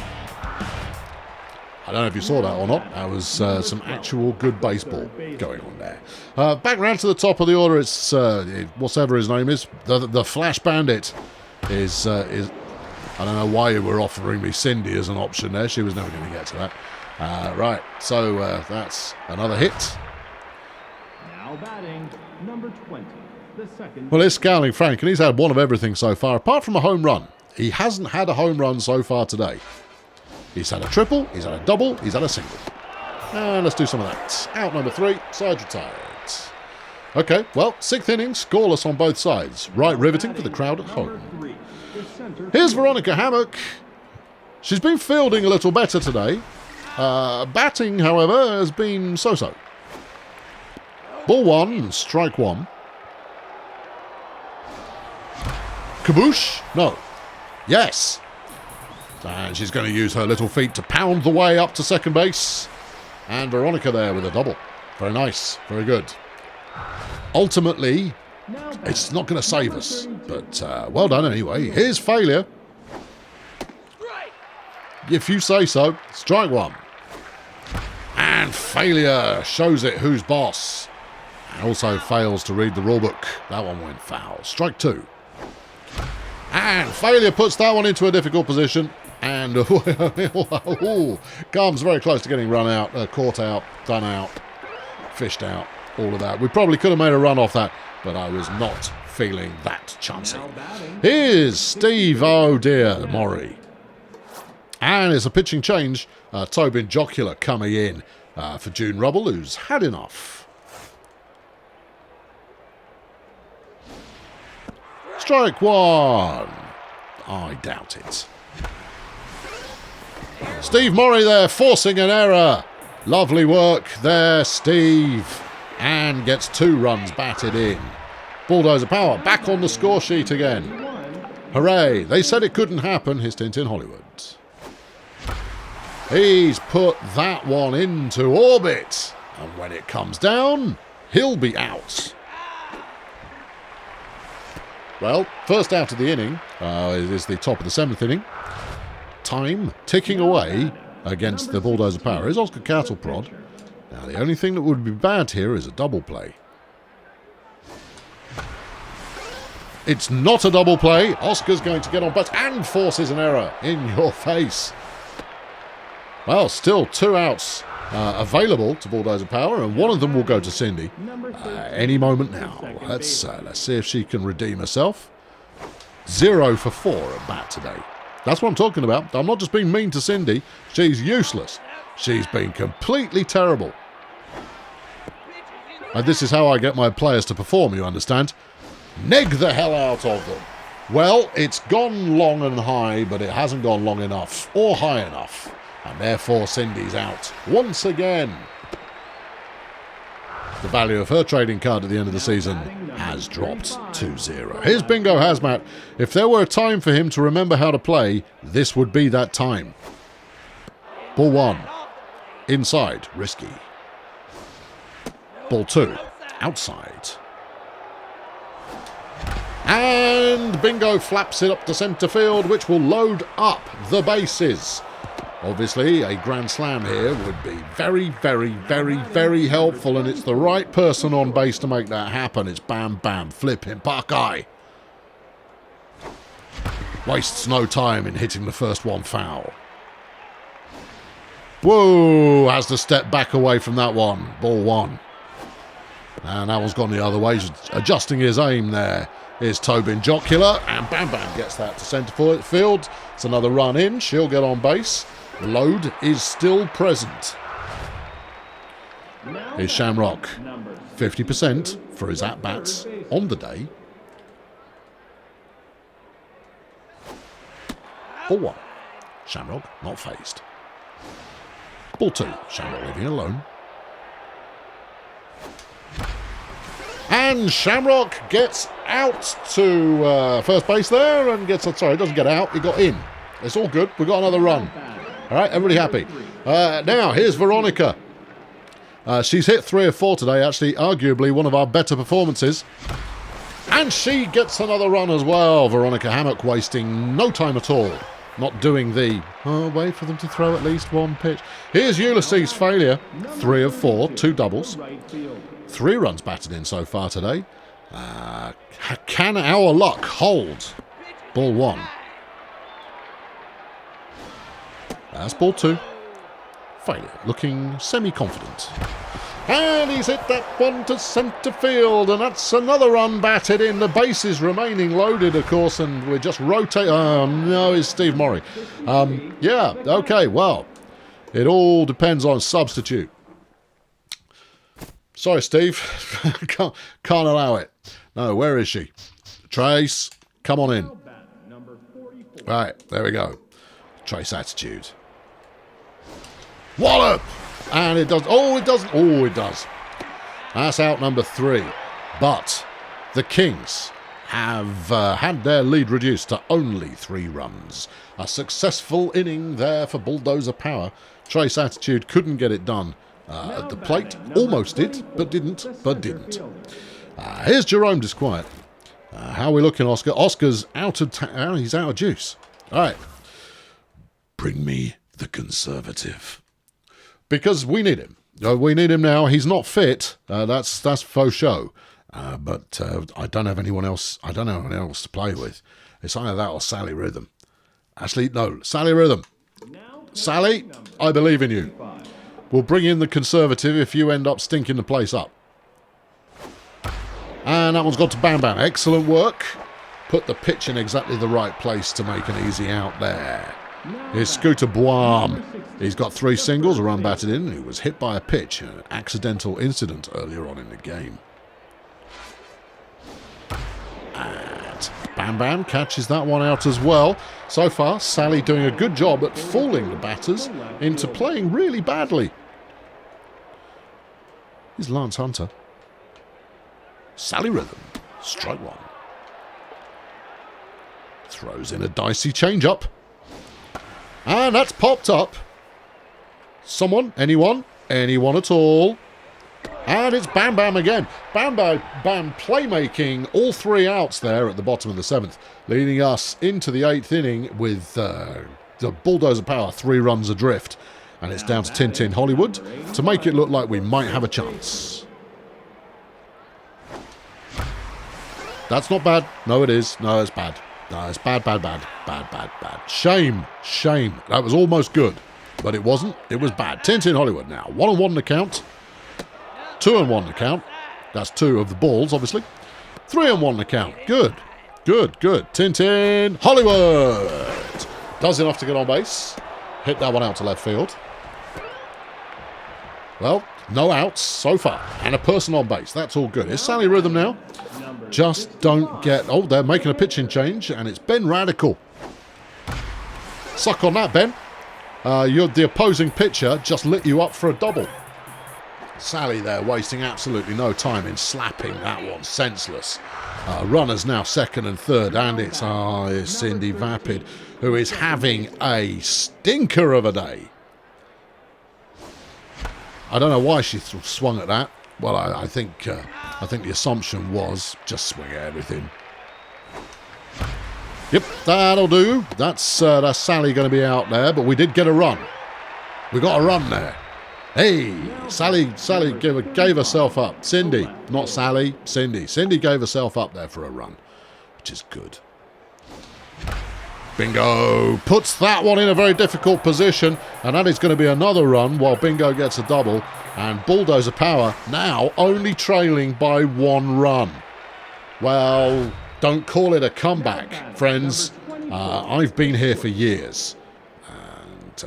I don't know if you saw that or not. That was some actual good baseball going on there. Back round to the top of the order, it's whatever his name is. The Flash Bandit is I don't know why you were offering me Cindy as an option there. She was never going to get to that. Right, so that's another hit. Now batting, number 20, the second. Well, it's Scowling Frank, and he's had one of everything so far, apart from a home run. He hasn't had a home run so far today. He's had a triple, he's had a double, he's had a single. And let's do some of that. Out number 3, side retired. Okay, well, 6th inning, scoreless on both sides. Right riveting for the crowd at home. Here's Veronica Hammock. She's been fielding a little better today. Batting, however, has been so-so. Ball 1, strike 1. Kaboosh? No. Yes. And she's going to use her little feet to pound the way up to second base. And Veronica there with a double. Very nice. Very good. Ultimately, it's not going to save us. But well done anyway. Here's failure. If you say so. Strike 1. And failure shows it who's boss. And also fails to read the rulebook. That one went foul. Strike 2. And failure puts that one into a difficult position. And comes very close to getting run out, caught out, done out, fished out, all of that. We probably could have made a run off that, but I was not feeling that chancy. Here's Steve, oh dear, Maury. And it's a pitching change. Tobin Jocular coming in for June Rubble, who's had enough. Strike 1. I doubt it. Steve Maury there, forcing an error. Lovely work there, Steve. And gets 2 runs batted in. Bulldozer Power back on the score sheet again. Hooray. They said it couldn't happen. Here's Tintin Hollywood. He's put that one into orbit. And when it comes down, he'll be out. Well, first out of the inning is the top of the 7th inning. Time ticking away against the Bulldozer Power is Oscar Cattleprod. Now, the only thing that would be bad here is a double play. It's not a double play. Oscar's going to get on base and forces an error in your face. Well, still 2 outs available to Bulldozer Power, and one of them will go to Cindy any moment now. Let's see if she can redeem herself. 0 for 4 at bat today. That's what I'm talking about. I'm not just being mean to Cindy. She's useless. She's been completely terrible. And this is how I get my players to perform, you understand? Neg the hell out of them. Well, it's gone long and high, but it hasn't gone long enough or high enough. And therefore, Cindy's out once again. The value of her trading card at the end of the season has dropped to 0. Here's Bingo Hazmat. If there were a time for him to remember how to play, this would be that time. Ball 1. Inside. Risky. Ball 2. Outside. And Bingo flaps it up to centre field, which will load up the bases. Obviously, a grand slam here would be very, very, very, very helpful, and it's the right person on base to make that happen. It's Bam Bam, flipping Buckeye. Wastes no time in hitting the first one foul. Whoa, has to step back away from that one. Ball 1. And that one's gone the other way. He's adjusting his aim there. Here's Tobin Jocular, and Bam Bam gets that to centre field. It's another run in. She'll get on base. Load is still present. Here's Shamrock. 50% for his at-bats on the day. Ball 1. Shamrock not phased. Ball 2. Shamrock leaving alone. And Shamrock gets out to first base there and gets... Sorry, it doesn't get out. He got in. It's all good. We've got another run. All right, everybody happy. Now, here's Veronica. She's hit 3 of 4 today, actually, arguably one of our better performances. And she gets another run as well. Veronica Hammock wasting no time at all. Not doing the, wait for them to throw at least one pitch. Here's Ulysses' failure. 3 of 4, 2 doubles. 3 runs batted in so far today. Can our luck hold? Ball 1. That's ball 2. Failure, looking semi-confident. And he's hit that one to centre field, and that's another run batted in. The bases remaining loaded, of course, and we're just rotating. Oh, no, it's Steve Murray. Yeah, okay, well, it all depends on substitute. Sorry, Steve. can't allow it. No, where is she? Trace, come on in. Right, there we go. Trace attitude. Wallop! And it does. Oh, it doesn't. Oh, it does. That's out number 3. But the Kings have had their lead reduced to only 3 runs. A successful inning there for Bulldozer Power. Trace attitude couldn't get it done at the plate. Almost did, but didn't. Here's Jerome Disquiet. How are we looking, Oscar? Oscar's out of he's out of juice. All right. Bring me the conservative. Because we need him. We need him now. He's not fit. That's faux show. But I don't have anyone else. I don't know anyone else to play with. It's either that or Sally Rhythm. Actually, no. Sally Rhythm. Sally, I believe in you. We'll bring in the conservative if you end up stinking the place up. And that one's got to Bam Bam. Excellent work. Put the pitch in exactly the right place to make an easy out there. Here's Scooter Boam. He's got 3 singles, a run batted in, and he was hit by a pitch, an accidental incident earlier on in the game. And Bam Bam catches that one out as well. So far, Sally doing a good job at fooling the batters into playing really badly. Here's Lance Hunter. Sally Rhythm, strike 1. Throws in a dicey change-up. And that's popped up. Someone? Anyone? Anyone at all? And it's Bam Bam again. Bam playmaking all 3 outs there at the bottom of the 7th, leading us into the 8th inning with the Bulldozer Power 3 runs adrift. And it's down to Tintin Hollywood to make it look like we might have a chance. That's not bad. No, it is. No, it's bad. No, it's bad. Shame. That was almost good, but it wasn't. It was bad. Tintin Hollywood now. 1-1 the count. 2-1 the count. That's 2 of the balls, obviously. 3-1 the count. Good. Tintin Hollywood does enough to get on base. Hit that one out to left field. Well, no outs so far. And a person on base. That's all good. It's Sally Rhythm now. Just don't get... Oh, they're making a pitching change, and it's Ben Radical. Suck on that, Ben. The opposing pitcher just lit you up for a double. Sally there wasting absolutely no time in slapping that one senseless. Runners now 2nd and 3rd, and it's Cindy Vapid, who is having a stinker of a day. I don't know why she swung at that. Well, I think the assumption was just swing at everything. Yep, that'll do. That's Sally going to be out there, but we did get a run. We got a run there. Hey, Sally gave herself up. Cindy, not Sally, Cindy. Cindy gave herself up there for a run, which is good. Bingo puts that one in a very difficult position, and that is going to be another run while Bingo gets a double, and Bulldozer Power now only trailing by 1 run. Well, don't call it a comeback, friends. I've been here for years, and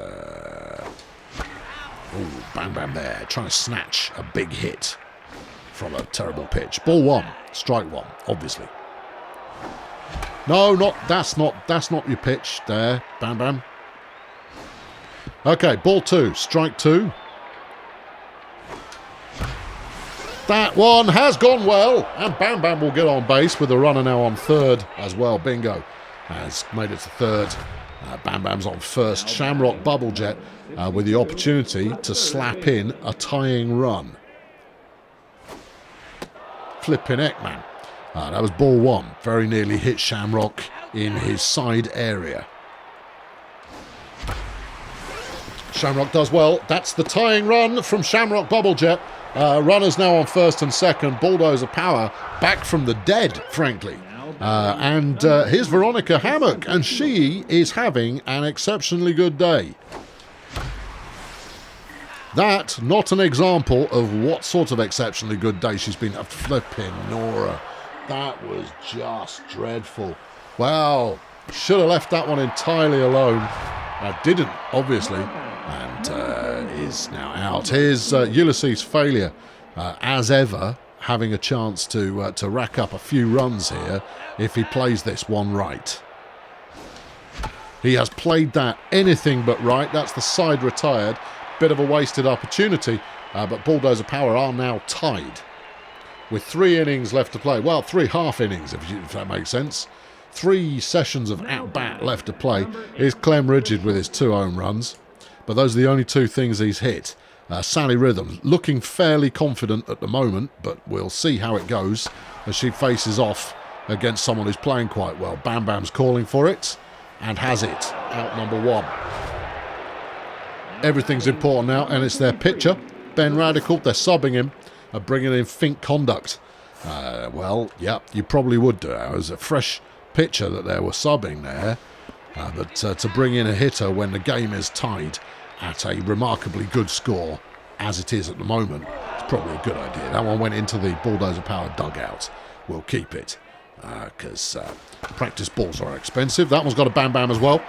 Ooh, Bam Bam there, trying to snatch a big hit from a terrible pitch. Ball 1, strike 1, obviously. No, that's not your pitch there, Bam Bam. Okay, ball 2, strike 2. That one has gone well, and Bam Bam will get on base with the runner now on third as well. Bingo has made it to third. Bam Bam's on first. Shamrock Bubble Jet with the opportunity to slap in a tying run. Flipping heck, man. That was ball 1. Very nearly hit Shamrock in his side area. Shamrock does well. That's the tying run from Shamrock Bubble Jet. Runners now on first and second. Bulldozer Power back from the dead, frankly. And here's Veronica Hammock, and she is having an exceptionally good day. That, not an example of what sort of exceptionally good day she's been. Flipping Nora. That was just dreadful. Wow. Should have left that one entirely alone. Didn't, obviously. And is now out. Here's Ulysses Failure, as ever, having a chance to rack up a few runs here if he plays this one right. He has played that anything but right. That's the side retired. Bit of a wasted opportunity, but Bulldozer Power are now tied with 3 innings left to play. Well, 3 half innings, if that makes sense. 3 sessions of at-bat left to play. Here's Clem Rigid with his 2 home runs. But those are the only 2 things he's hit. Sally Rhythm looking fairly confident at the moment, but we'll see how it goes as she faces off against someone who's playing quite well. Bam Bam's calling for it and has it. Out number 1. Everything's important now, and it's their pitcher, Ben Radical. They're subbing him and bringing in Fink Conduct. Well, yeah, you probably would do. It was a fresh pitcher that they were subbing there. But to bring in a hitter when the game is tied at a remarkably good score, as it is at the moment, it's probably a good idea. That one went into the Bulldozer Power dugout. We'll keep it, because practice balls are expensive. That one's got a Bam Bam as well.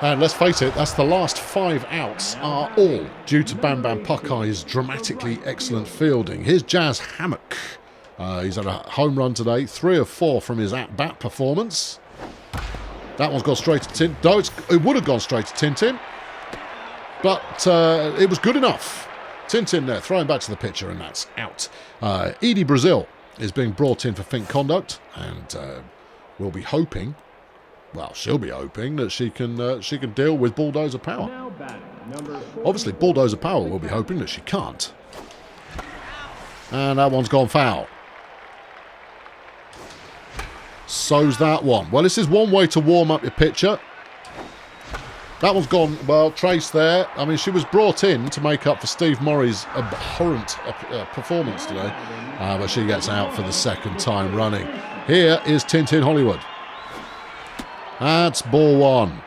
And let's face it, that's the last 5 outs are all due to Bam Bam Puckeye's dramatically excellent fielding. Here's Jazz Hammock. He's had a home run today, 3 of 4 from his at-bat performance. That one's gone straight to Tintin. No, it would have gone straight to Tintin. But it was good enough. Tintin there, throwing back to the pitcher, and that's out. Edie Brazil is being brought in for Fink Conduct, and we'll be hoping, well, she'll be hoping that she can deal with Bulldozer Power. Obviously, Bulldozer Power will be hoping that she can't. And that one's gone foul. So's that one. Well, this is one way to warm up your pitcher. That one's gone, well, Trace there. I mean, she was brought in to make up for Steve Murray's abhorrent performance today. But she gets out for the 2nd time running. Here is Tintin Hollywood. That's ball 1.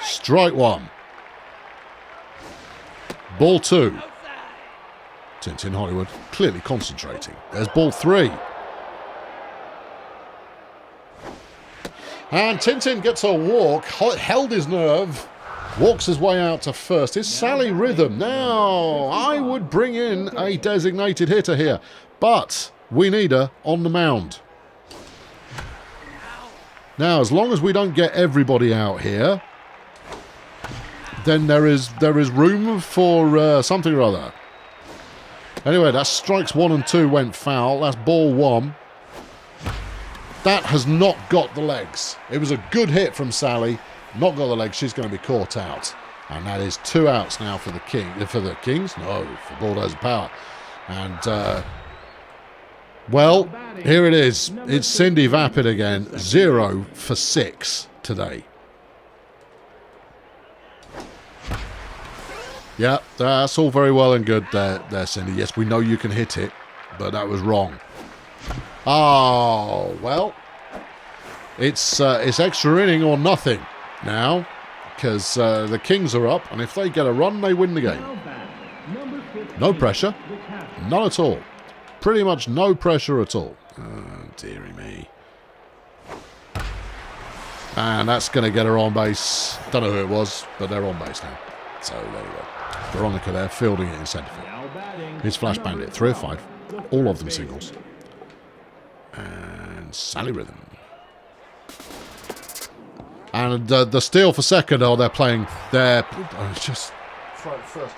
Strike 1. Ball 2. Tintin Hollywood clearly concentrating. There's ball 3. And Tintin gets a walk, held his nerve, walks his way out to first. It's Sally Rhythm. Now, I would bring in a designated hitter here, but we need her on the mound. Now, as long as we don't get everybody out here, then there is room for something or other. Anyway, that's strikes 1 and 2 went foul. That's ball 1. That has not got the legs. It was a good hit from Sally. Not got the legs. She's going to be caught out. And that is 2 outs now for the Kings. No, for Bulldozer Power. And, well, here it is. It's Cindy Vapid again. 0 for 6 today. Yeah, that's all very well and good there, Cindy. Yes, we know you can hit it, but that was wrong. Oh, well, it's extra inning or nothing now, because the Kings are up, and if they get a run, they win the game. No pressure, none at all. Pretty much no pressure at all. Oh, dearie me. And that's going to get her on base. Don't know who it was, but they're on base now. So there you go. Veronica there, fielding it in centre field. Here's Flash Bandit, 3 of 5. All of them singles. And Sally Rhythm. And the steal for second. Oh, they're playing their... Oh, just throw it first.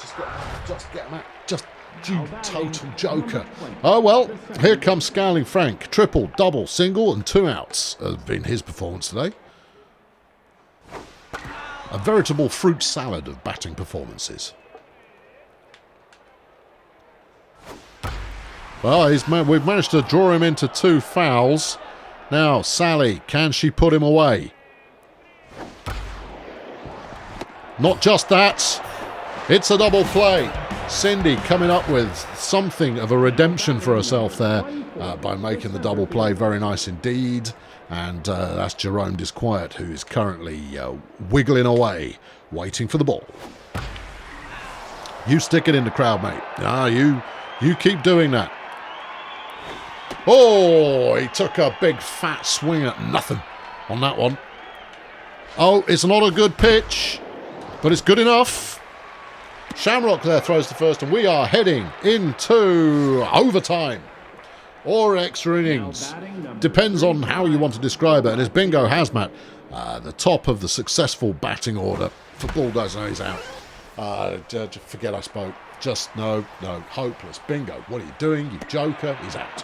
Just get them out. Just you total joker. Oh, well, here comes Scowling Frank. Triple, double, single, and 2 outs has been his performance today. A veritable fruit salad of batting performances. Well, we've managed to draw him into 2 fouls. Now, Sally, can she put him away? Not just that. It's a double play. Cindy coming up with something of a redemption for herself there by making the double play. Very nice indeed. And that's Jerome Disquiet, who is currently wiggling away, waiting for the ball. You stick it in the crowd, mate. Ah, you keep doing that. Oh, he took a big fat swing at nothing on that one. Oh, it's not a good pitch, but it's good enough. Shamrock there throws the first, and we are heading into overtime. Or extra innings. Depends on how you want to describe it. And it's Bingo Hazmat, the top of the successful batting order for Bulldozer. He's out. Forget I spoke. Just no, hopeless. Bingo, what are you doing, you joker? He's out.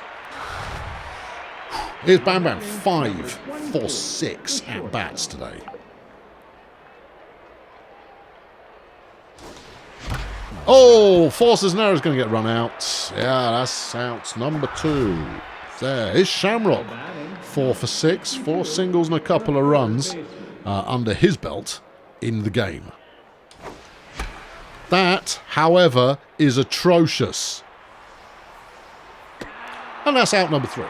Here's Bam Bam, 5 for 6 at bats today. Oh, Forces and Arrows going to get run out. Yeah, that's out number 2. There is Shamrock. 4 for 6. 4 singles and a couple of runs under his belt in the game. That, however, is atrocious. And that's out number 3.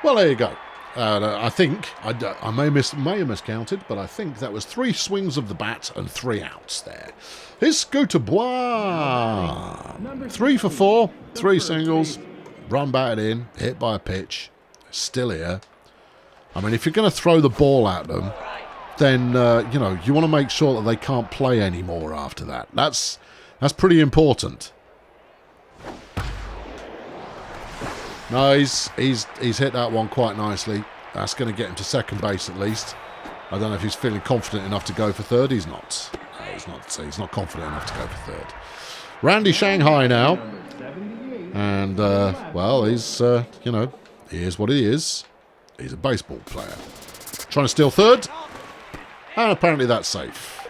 Well, there you go. I think, I may have miscounted, but I think that was 3 swings of the bat and 3 outs there. Here's Scooter Bois. 3 for 4, 3 singles, run batted in, hit by a pitch, still here. I mean, if you're going to throw the ball at them, then, you want to make sure that they can't play anymore after that. That's pretty important. No, he's hit that one quite nicely. That's going to get him to second base at least. I don't know if he's feeling confident enough to go for third. He's not. He's not confident enough to go for third. Randy Shanghai now. And, well, he's, he is what he is. He's a baseball player. Trying to steal third. And apparently that's safe.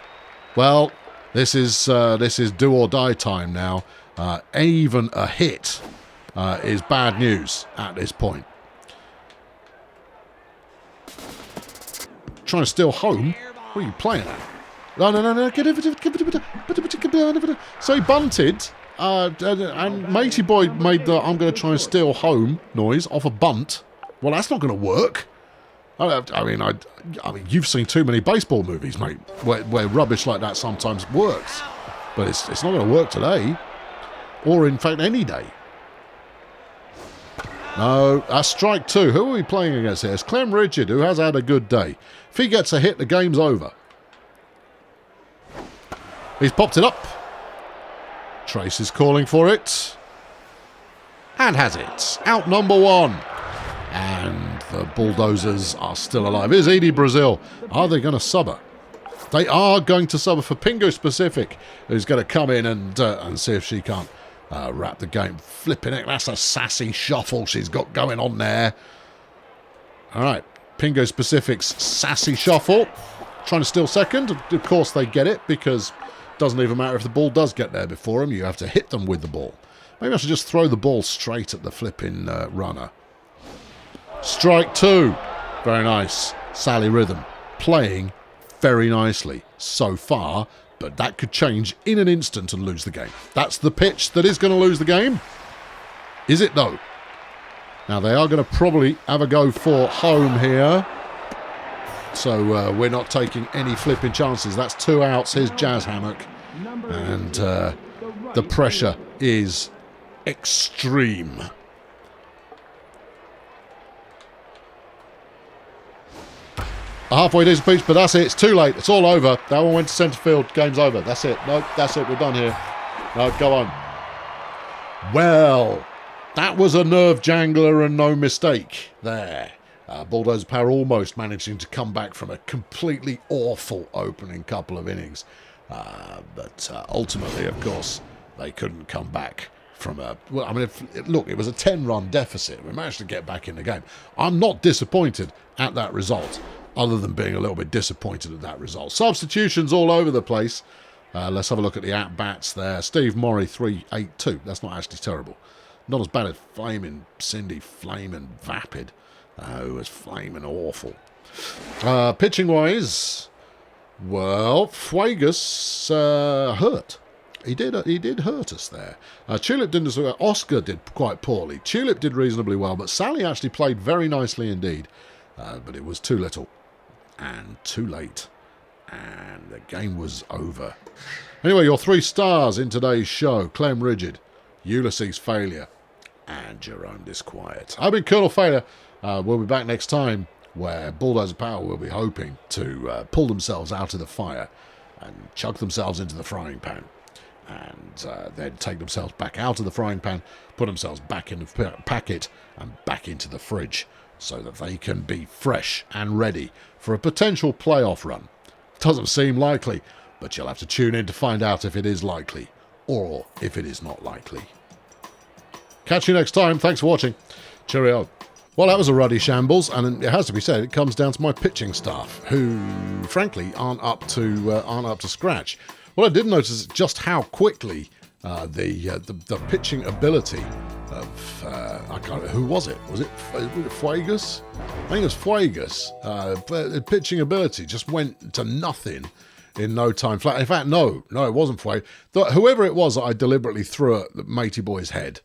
Well, this is do or die time now. Even a hit is bad news at this point. Trying to steal home? What are you playing at? No. So he bunted, and Matey Boy made the I'm going to try and steal home noise off a bunt. Well, that's not going to work. I mean, you've seen too many baseball movies, mate, where rubbish like that sometimes works. But it's not going to work today, or in fact any day. No, that's strike 2. Who are we playing against here? It's Clem Rigid, who has had a good day. If he gets a hit, the game's over. He's popped it up. Trace is calling for it. And has it. Out number 1. And the Bulldozers are still alive. Here's Edie Brazil. Are they going to sub her? They are going to sub her for Pingo Specific, who's going to come in and see if she can't wrap the game. Flipping it. That's a sassy shuffle she's got going on there. All right. Pingo Specific's sassy shuffle. Trying to steal second. Of course they get it, because it doesn't even matter if the ball does get there before them. You have to hit them with the ball. Maybe I should just throw the ball straight at the flipping runner. Strike 2. Very nice. Sally Rhythm playing very nicely so far, but that could change in an instant and lose the game. That's the pitch that is going to lose the game. Is it, though? Now, they are going to probably have a go for home here. So we're not taking any flipping chances. That's 2 outs. Here's Jazz Hammock. And the pressure is extreme. A halfway decent pitch, but that's it. It's too late. It's all over. That one went to centre field. Game's over. That's it. No, that's it. We're done here. No, go on. Well, that was a nerve jangler and no mistake there. Bulldozer Power almost managing to come back from a completely awful opening couple of innings. But ultimately, of course, they couldn't come back from a... Well, I mean, look, it was a 10-run deficit. We managed to get back in the game. I'm not disappointed at that result, other than being a little bit disappointed at that result. Substitutions all over the place. Let's have a look at the at-bats there. Steve Morrie, 3-8-2. That's not actually terrible. Not as bad as Flaming Cindy, Flaming Vapid. It was flaming awful. Pitching-wise, well, Fuegas hurt. He did hurt us there. Tulip didn't as well. Oscar did quite poorly. Tulip did reasonably well, but Sally actually played very nicely indeed. But it was too little and too late. And the game was over. Anyway, your 3 stars in today's show. Clem Rigid, Ulysses Failure, and Jerome Disquiet. I've been Colonel Failure. We'll be back next time, where Bulldozer Power will be hoping to pull themselves out of the fire and chuck themselves into the frying pan. And then take themselves back out of the frying pan, put themselves back in the packet and back into the fridge, so that they can be fresh and ready for a potential playoff run. Doesn't seem likely, but you'll have to tune in to find out if it is likely, or if it is not likely. Catch you next time. Thanks for watching. Cheerio. Well, that was a ruddy shambles, and it has to be said, it comes down to my pitching staff, who, frankly, aren't up to scratch. What I did notice is just how quickly the pitching ability of I can't remember, who was it? Was it Fuegas? I think it was Fuegas. But the pitching ability just went to nothing in no time flat. In fact, no, it wasn't Fuegas. Whoever it was that I deliberately threw at the matey boy's head.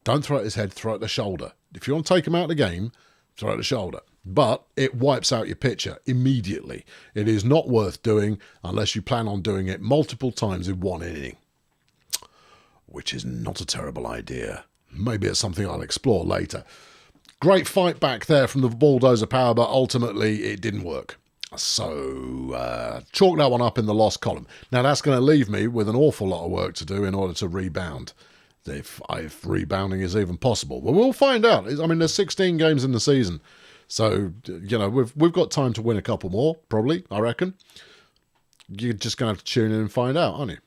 Don't throw at his head, throw at the shoulder. If you want to take him out of the game, throw at the shoulder. But it wipes out your pitcher immediately. It is not worth doing unless you plan on doing it multiple times in one inning. Which is not a terrible idea. Maybe it's something I'll explore later. Great fight back there from the Bulldozer Power, but ultimately it didn't work. So, chalk that one up in the lost column. Now that's going to leave me with an awful lot of work to do in order to rebound. If rebounding is even possible. Well, we'll find out. I mean, there's 16 games in the season. So, we've got time to win a couple more, probably, I reckon. You're just going to have to tune in and find out, aren't you?